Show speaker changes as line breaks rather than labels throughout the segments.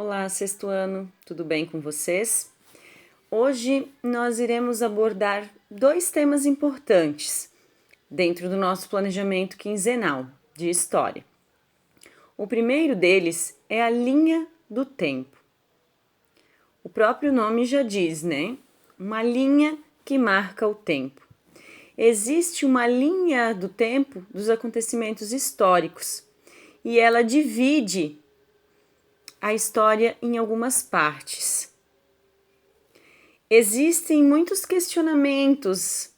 Olá, sexto ano, tudo bem com vocês? Hoje nós iremos abordar dois temas importantes dentro do nosso planejamento quinzenal de história. O primeiro deles é a linha do tempo. O próprio nome já diz, né? Uma linha que marca o tempo. Existe uma linha do tempo dos acontecimentos históricos e ela divide a história em algumas partes. Existem muitos questionamentos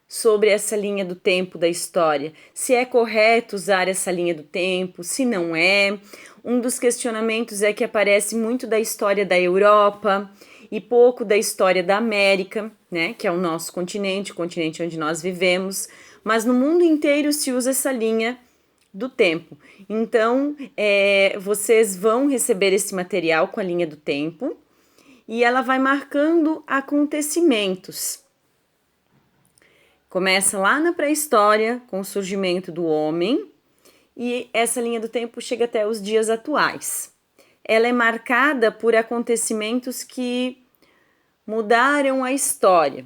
sobre essa linha do tempo da história, se é correto usar essa linha do tempo, se não é. Um dos questionamentos é que aparece muito da história da Europa e pouco da história da América, né, que é o nosso continente, o continente onde nós vivemos, mas no mundo inteiro se usa essa linha do tempo. Então, vocês vão receber esse material com a linha do tempo e ela vai marcando acontecimentos. Começa lá na pré-história, com o surgimento do homem, e essa linha do tempo chega até os dias atuais. Ela é marcada por acontecimentos que mudaram a história,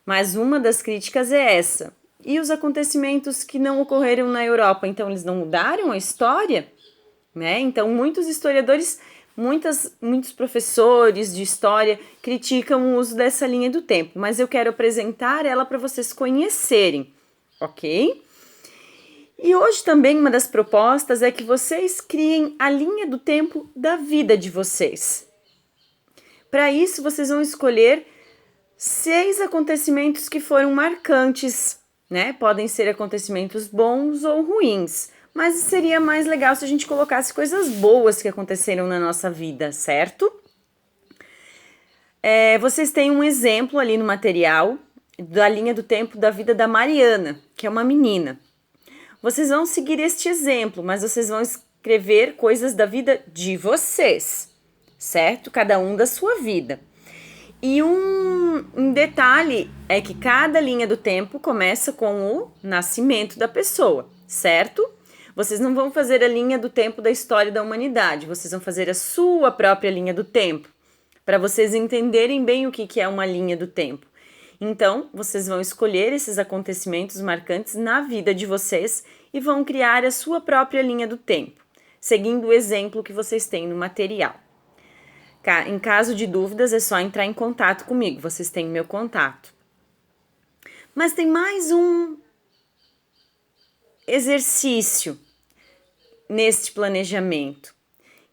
mas uma das críticas é essa. E os acontecimentos que não ocorreram na Europa, então eles não mudaram a história? Né? Então muitos historiadores, muitos professores de história criticam o uso dessa linha do tempo, mas eu quero apresentar ela para vocês conhecerem, ok? E hoje também uma das propostas é que vocês criem a linha do tempo da vida de vocês. Para isso, vocês vão escolher 6 acontecimentos que foram marcantes, né? Podem ser acontecimentos bons ou ruins, mas seria mais legal se a gente colocasse coisas boas que aconteceram na nossa vida, certo? Vocês têm um exemplo ali no material da linha do tempo da vida da Mariana, que é uma menina. Vocês vão seguir este exemplo, mas vocês vão escrever coisas da vida de vocês, certo? Cada um da sua vida. E um detalhe é que cada linha do tempo começa com o nascimento da pessoa, certo? Vocês não vão fazer a linha do tempo da história da humanidade, vocês vão fazer a sua própria linha do tempo, para vocês entenderem bem o que é uma linha do tempo. Então, vocês vão escolher esses acontecimentos marcantes na vida de vocês e vão criar a sua própria linha do tempo, seguindo o exemplo que vocês têm no material. Em caso de dúvidas, é só entrar em contato comigo, vocês têm meu contato. Mas tem mais um exercício neste planejamento,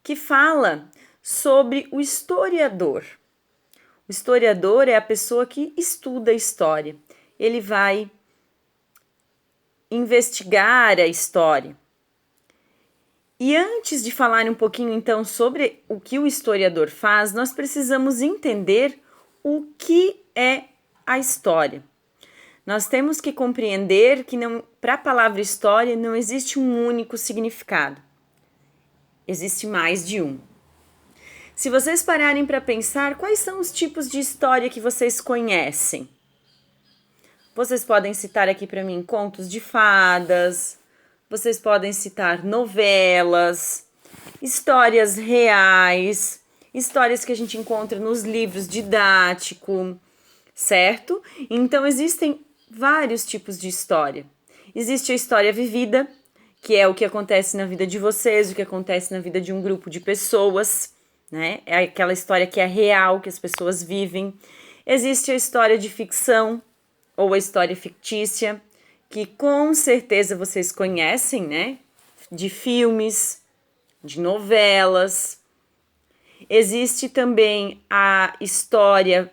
que fala sobre o historiador. O historiador é a pessoa que estuda a história. Ele vai investigar a história. E antes de falar um pouquinho, então, sobre o que o historiador faz, nós precisamos entender o que é a história. Nós temos que compreender que para a palavra história não existe um único significado. Existe mais de um. Se vocês pararem para pensar, quais são os tipos de história que vocês conhecem? Vocês podem citar aqui para mim contos de fadas, vocês podem citar novelas, histórias reais, histórias que a gente encontra nos livros didáticos, certo? Então existem vários tipos de história. Existe a história vivida, que é o que acontece na vida de vocês, o que acontece na vida de um grupo de pessoas, né? É aquela história que é real, que as pessoas vivem. Existe a história de ficção ou a história fictícia, que com certeza vocês conhecem, né? De filmes, de novelas. Existe também a história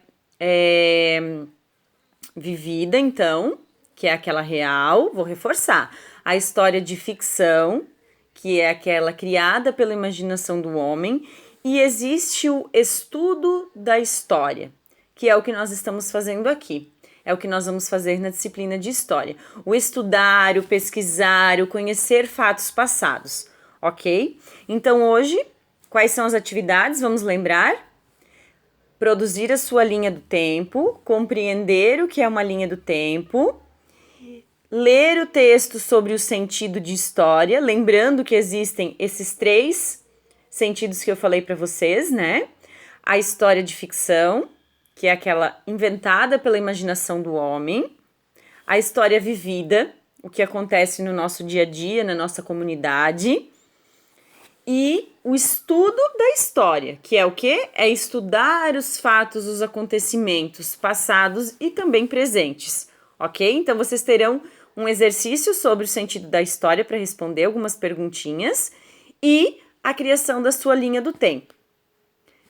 vivida, então, que é aquela real, vou reforçar. A história de ficção, que é aquela criada pela imaginação do homem. E existe o estudo da história, que é o que nós estamos fazendo aqui. É o que nós vamos fazer na disciplina de história. O estudar, o pesquisar, o conhecer fatos passados, ok? Então hoje, quais são as atividades? Vamos lembrar? Produzir a sua linha do tempo, compreender o que é uma linha do tempo, ler o texto sobre o sentido de história, lembrando que existem esses 3 sentidos que eu falei para vocês, né? A história de ficção, que é aquela inventada pela imaginação do homem. A história vivida, o que acontece no nosso dia a dia, na nossa comunidade. E o estudo da história, que é o quê? É estudar os fatos, os acontecimentos passados e também presentes, ok? Então, vocês terão um exercício sobre o sentido da história para responder algumas perguntinhas e a criação da sua linha do tempo.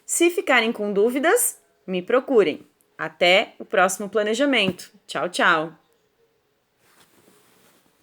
Se ficarem com dúvidas, me procurem. Até o próximo planejamento. Tchau, tchau!